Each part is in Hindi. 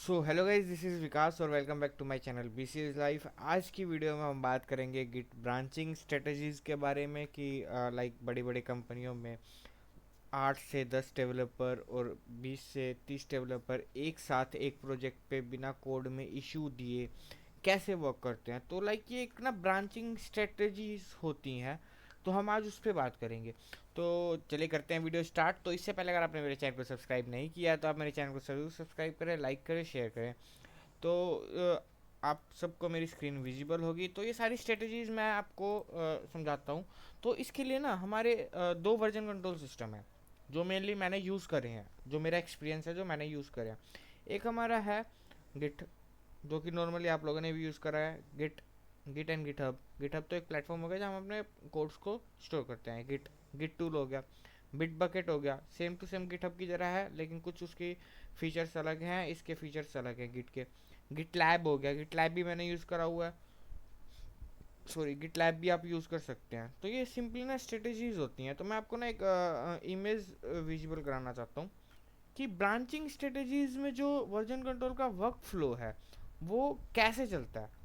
So hello guys, this is Vikas और welcome back to my channel BCS life. आज की वीडियो में हम बात करेंगे गिट ब्रांचिंग स्ट्रेटजीज़ के बारे में कि लाइक बड़ी बड़ी कंपनियों में 8 से 10 डेवलपर और 20 से 30 डेवलपर एक साथ एक प्रोजेक्ट पे बिना कोड में इशू दिए कैसे वर्क करते हैं। तो लाइक ये एक ना ब्रांचिंग स्ट्रेटजीज होती हैं, तो हम आज उस पर बात करेंगे। तो चलिए करते हैं वीडियो स्टार्ट। तो इससे पहले अगर आपने मेरे चैनल को सब्सक्राइब नहीं किया है तो आप मेरे चैनल को जरूर सब्सक्राइब करें, लाइक करें, शेयर करें। तो आप सबको मेरी स्क्रीन विजिबल होगी। तो ये सारी स्ट्रेटजीज मैं आपको समझाता हूँ। तो इसके लिए ना हमारे दो वर्जन कंट्रोल सिस्टम है जो मेनली मैंने यूज़ करे हैं, जो मेरा एक्सपीरियंस है, जो मैंने यूज़ करे हैं। एक हमारा है गिट, जो कि नॉर्मली आप लोगों ने भी यूज़ करा है, git git and GitHub. GitHub तो एक प्लेटफॉर्म हो गया जहाँ हम अपने कोड्स को स्टोर करते हैं। गिट गिट टूल हो गया। बिट बकेट हो गया, सेम टू सेम गिटहब की तरह है, लेकिन कुछ उसकी फीचर्स अलग हैं, इसके फीचर्स अलग हैं गिट के। गिट लैब हो गया, गिट लैब भी मैंने यूज़ करा हुआ है। सॉरी, गिट लैब भी आप यूज़ कर सकते हैं। तो ये सिंपली ना स्ट्रेटजीज होती हैं। तो मैं आपको ना एक इमेज विजिबल कराना चाहता हूँ कि ब्रांचिंग स्ट्रेटजीज में जो वर्जन कंट्रोल का वर्क फ्लो है वो कैसे चलता है।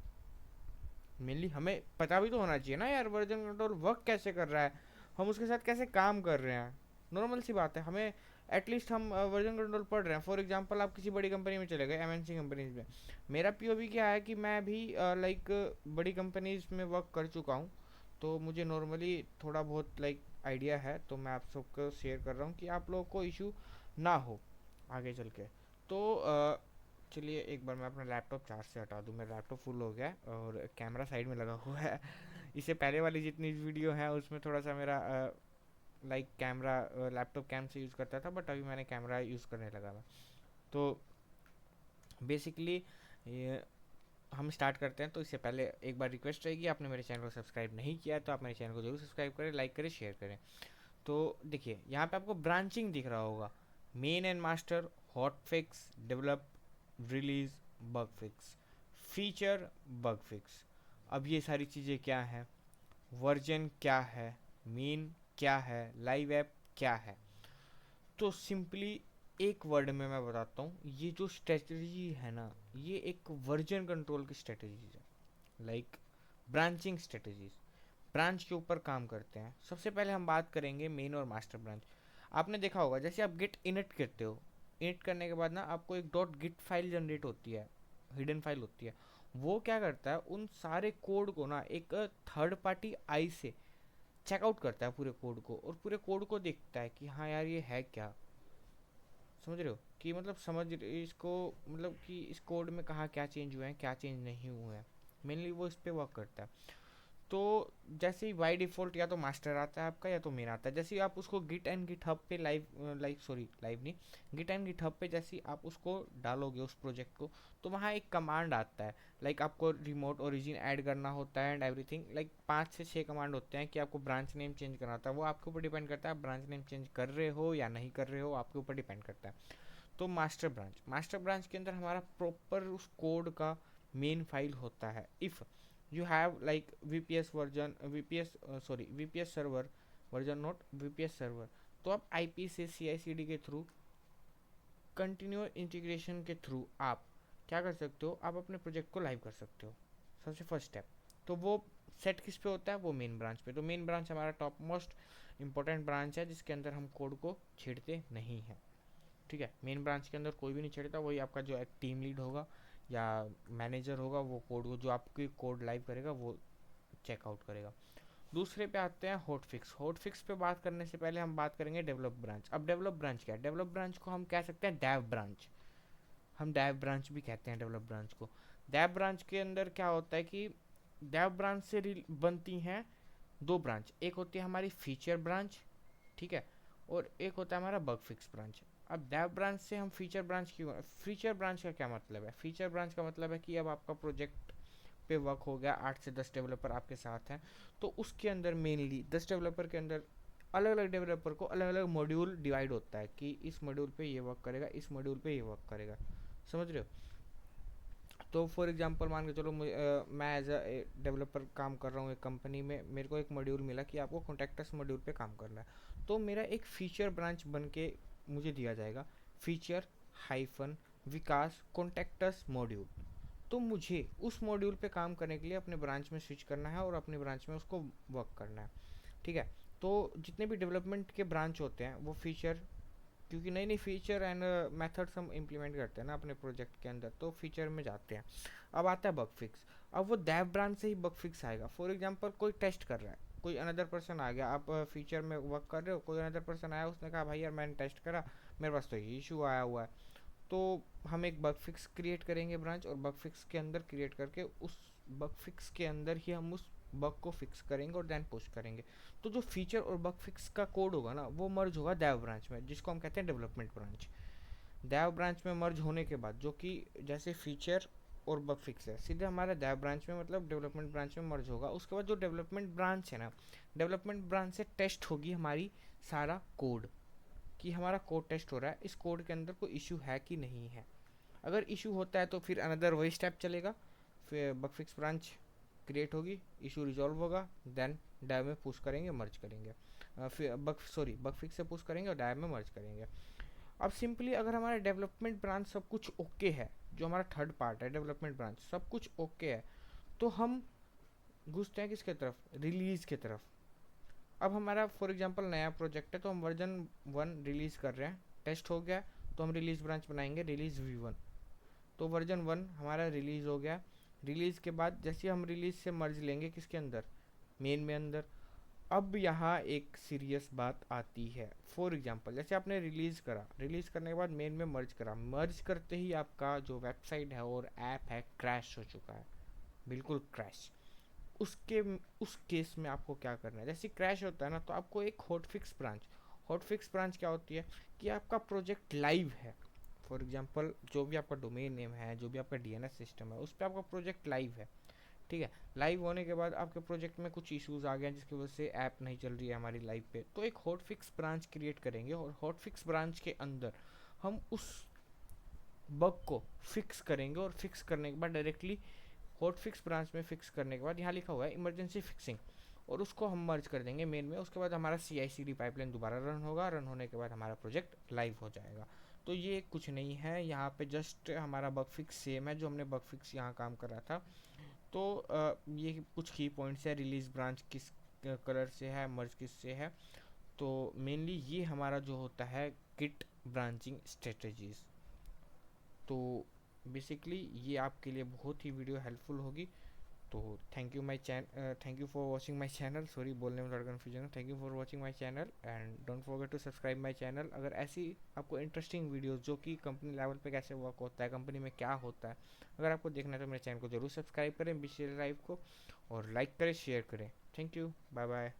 मेनली हमें पता भी तो होना चाहिए ना यार, वर्जन कंट्रोल वर्क कैसे कर रहा है, हम उसके साथ कैसे काम कर रहे हैं। नॉर्मल सी बात है, हमें एटलीस्ट हम वर्जन कंट्रोल पढ़ रहे हैं। फॉर एग्जांपल आप किसी बड़ी कंपनी में चले गए, MNC कंपनीज में। मेरा POV क्या है कि मैं भी लाइक बड़ी कंपनीज में वर्क कर चुका हूँ, तो मुझे नॉर्मली थोड़ा बहुत लाइक आइडिया है। तो मैं आप सबको शेयर कर रहा हूँ कि आप लोगों को इशू ना हो आगे चल के। तो चलिए एक बार मैं अपना लैपटॉप चार्ज से हटा दूँ। मेरा लैपटॉप फुल हो गया है और कैमरा साइड में लगा हुआ है। इससे पहले वाली जितनी वीडियो है उसमें थोड़ा सा मेरा लाइक कैमरा लैपटॉप कैम से यूज़ करता था, बट अभी मैंने कैमरा यूज़ करने लगा मैं। तो बेसिकली ये हम स्टार्ट करते हैं। तो इससे पहले एक बार रिक्वेस्ट रहेगी, आपने मेरे चैनल को सब्सक्राइब नहीं किया है तो आप मेरे चैनल को जरूर सब्सक्राइब करें, लाइक करें, शेयर करें। तो देखिए यहाँ पे आपको ब्रांचिंग दिख रहा होगा, main and master, hot fix, develop, release, bug fix, feature, bug fix. अब ये सारी चीज़ें क्या है, वर्जन क्या है, मेन क्या है, लाइव ऐप क्या है। तो सिंपली एक वर्ड में मैं बताता हूँ, ये जो स्ट्रेटजी है ना, ये एक वर्जन कंट्रोल की स्ट्रेटजी है। लाइक ब्रांचिंग स्ट्रेटजीज ब्रांच के ऊपर काम करते हैं। सबसे पहले हम बात करेंगे मेन और मास्टर ब्रांच। आपने देखा होगा जैसे आप गिट इनिट करते हो, इनिट करने के बाद ना आपको एक डॉट गिट फाइल जनरेट होती है, हिडन फाइल होती है। वो क्या करता है, उन सारे कोड को ना एक थर्ड पार्टी आई से चेकआउट करता है पूरे कोड को, और पूरे कोड को देखता है कि हाँ यार ये है क्या। समझ रहे हो कि मतलब समझ इसको, मतलब कि इस कोड में कहाँ क्या चेंज हुए हैं, क्या चेंज नहीं हुए हैं। मेनली वो इस पे वर्क करता है। तो जैसे ही बाई डिफ़ॉल्ट या तो मास्टर आता है आपका या तो मेन आता है। जैसे ही आप उसको गिट एंड गिट हब पे लाइव लाइक सॉरी लाइव नहीं, गिट एंड गिट हब पे जैसे ही आप उसको डालोगे उस प्रोजेक्ट को, तो वहाँ एक कमांड आता है। लाइक आपको रिमोट ओरिजिन ऐड करना होता है एंड एवरीथिंग। लाइक 5 से 6 कमांड होते हैं कि आपको ब्रांच नेम चेंज करना होता है। वो आपके ऊपर डिपेंड करता है ब्रांच नेम चेंज कर रहे हो या नहीं कर रहे हो, आपके ऊपर डिपेंड करता है। तो मास्टर ब्रांच के अंदर हमारा प्रॉपर उस कोड का मेन फाइल होता है। If you have like VPS version, VPS server version, note VPS server, तो आप IP से CI/CD के थ्रू, कंटिन्यूअस इंटीग्रेशन के थ्रू आप क्या कर सकते हो, आप अपने प्रोजेक्ट को लाइव कर सकते हो। सबसे फर्स्ट स्टेप तो वो सेट किस पे होता है, वो मेन ब्रांच पे। तो मेन ब्रांच हमारा टॉप मोस्ट इंपॉर्टेंट ब्रांच है जिसके अंदर हम कोड को छेड़ते नहीं हैं। ठीक है, मेन ब्रांच के अंदर कोई भी नहीं छेड़ता। वही आपका जो एक टीम लीड होगा या मैनेजर होगा, वो कोड को, जो आपकी कोड लाइव करेगा, वो चेकआउट करेगा। दूसरे पे आते हैं हॉट फिक्स। हॉट फिक्स पे बात करने से पहले हम बात करेंगे डेवलप ब्रांच। अब डेवलप ब्रांच क्या है, डेवलप ब्रांच को हम कह सकते हैं डेव ब्रांच। हम डेव ब्रांच भी कहते हैं डेवलप ब्रांच को। डेव ब्रांच के अंदर क्या होता है कि डेव ब्रांच से बनती हैं दो ब्रांच। एक होती है हमारी फीचर ब्रांच, ठीक है, और एक होता है हमारा बग फिक्स ब्रांच। अब डेव ब्रांच से हम फीचर ब्रांच क्यों, फीचर ब्रांच का क्या मतलब है, फीचर ब्रांच का मतलब है कि अब आपका प्रोजेक्ट पे वर्क हो गया, 8 से 10 डेवलपर आपके साथ हैं, तो उसके अंदर मेनली 10 डेवलपर के अंदर अलग अलग डेवलपर को अलग अलग मॉड्यूल डिवाइड होता है कि इस मॉड्यूल पे ये वर्क करेगा, इस मॉड्यूल पे ये वर्क करेगा। समझ रहे हो। तो फॉर एग्जांपल मान के चलो मैं एज अ डेवलपर काम कर रहा हूँ एक कंपनी में, मेरे को एक मॉड्यूल मिला कि आपको कॉन्टैक्टस मॉड्यूल पे काम करना है। तो मेरा एक फीचर ब्रांच बन के मुझे दिया जाएगा, फीचर हाइफन विकास कॉन्टेक्टस मॉड्यूल। तो मुझे उस मॉड्यूल पे काम करने के लिए अपने ब्रांच में स्विच करना है और अपने ब्रांच में उसको वर्क करना है। ठीक है। तो जितने भी डेवलपमेंट के ब्रांच होते हैं वो फीचर, क्योंकि नई नई फीचर एंड मेथड्स हम इम्प्लीमेंट करते हैं ना अपने प्रोजेक्ट के अंदर, तो फीचर में जाते हैं। अब आता है बग फिक्स। अब वो दैव ब्रांच से ही बग फिक्स आएगा। फॉर एग्जांपल कोई टेस्ट कर रहा है, कोई अनदर पर्सन आ गया, आप फीचर में वर्क कर रहे हो, कोई अनदर पर्सन आया, उसने कहा भाई यार मैंने टेस्ट करा, मेरे पास तो ये इशू आया हुआ है। तो हम एक बग फिक्स क्रिएट करेंगे ब्रांच, और बग फिक्स के अंदर क्रिएट करके उस बग फिक्स के अंदर ही हम उस बग को फिक्स करेंगे और देन पुश करेंगे। तो जो फीचर और बग फिक्स का कोड होगा ना वो मर्ज होगा दैव ब्रांच में, जिसको हम कहते हैं डेवलपमेंट ब्रांच। दैव ब्रांच में मर्ज होने के बाद जो कि जैसे फीचर और बग फिक्स है सीधे हमारे दैव ब्रांच में मतलब डेवलपमेंट ब्रांच में मर्ज होगा। उसके बाद जो डेवलपमेंट ब्रांच है ना, डेवलपमेंट ब्रांच से टेस्ट होगी हमारी सारा कोड, कि हमारा कोड टेस्ट हो रहा है, इस कोड के अंदर कोई इशू है कि नहीं है। अगर इशू होता है तो फिर अनदर वही स्टेप चलेगा, फिर बग फिक्स ब्रांच क्रिएट होगी, इशू रिजॉल्व होगा, देन डायब में पुश करेंगे, मर्ज करेंगे। फिर बग फिक्स से पुश करेंगे और डायब में मर्ज करेंगे। अब सिंपली अगर हमारा डेवलपमेंट ब्रांच सब कुछ ओके है, जो हमारा थर्ड पार्ट है डेवलपमेंट ब्रांच सब कुछ ओके है, तो हम घुसते हैं किसके तरफ, रिलीज के तरफ। अब हमारा फॉर एग्जांपल नया प्रोजेक्ट है तो हम वर्जन 1 रिलीज कर रहे हैं, टेस्ट हो गया, तो हम रिलीज ब्रांच बनाएंगे रिलीज V1। तो वर्जन 1 हमारा रिलीज हो गया। रिलीज के बाद जैसे हम रिलीज से मर्ज लेंगे किसके अंदर, मेन में अंदर। अब यहाँ एक सीरियस बात आती है। फॉर एग्जांपल जैसे आपने रिलीज करा, रिलीज करने के बाद मेन में मर्ज करा, मर्ज करते ही आपका जो वेबसाइट है और ऐप है क्रैश हो चुका है, बिल्कुल क्रैश। उसके उस केस में आपको क्या करना है, जैसे क्रैश होता है ना तो आपको एक हॉट फिक्स ब्रांच क्या होती है कि आपका प्रोजेक्ट लाइव है। फॉर एग्जांपल जो भी आपका डोमेन नेम है, जो भी आपका DNS सिस्टम है, उस पर आपका प्रोजेक्ट लाइव है। ठीक है। लाइव होने के बाद आपके प्रोजेक्ट में कुछ इश्यूज आ गए जिसकी वजह से ऐप नहीं चल रही है हमारी लाइव पे, तो एक हॉट फिक्स ब्रांच क्रिएट करेंगे और हॉट फिक्स ब्रांच के अंदर हम उस बग को फिक्स करेंगे। और फिक्स करने के बाद डायरेक्टली हॉट फिक्स ब्रांच में फिक्स करने के बाद यहाँ लिखा हुआ है इमरजेंसी फिक्सिंग, और उसको हम मर्ज कर देंगे मेन में। उसके बाद हमारा CI/CD पाइपलाइन दोबारा रन होगा, रन होने के बाद हमारा प्रोजेक्ट लाइव हो जाएगा। तो ये कुछ नहीं है, यहाँ पे जस्ट हमारा बग फिक्स सेम है जो हमने बग फिक्स यहाँ काम कर रहा था। तो ये कुछ की पॉइंट्स है, रिलीज ब्रांच किस कलर से है, मर्ज किस से है। तो मेनली ये हमारा जो होता है गिट ब्रांचिंग स्ट्रेटजीज। तो बेसिकली ये आपके लिए बहुत ही वीडियो हेल्पफुल होगी। तो thank you for watching my channel, sorry बोलने में थोड़ा कन्फ्यूजन है। Thank you for watching my channel and don't forget to subscribe my channel. अगर ऐसी आपको इंटरेस्टिंग वीडियोस जो कि कंपनी लेवल पे कैसे वर्क होता है, कंपनी में क्या होता है, अगर आपको देखना है तो मेरे चैनल को जरूर सब्सक्राइब करें, BCL लाइव को, और लाइक करें, शेयर करें। Thank you, bye bye.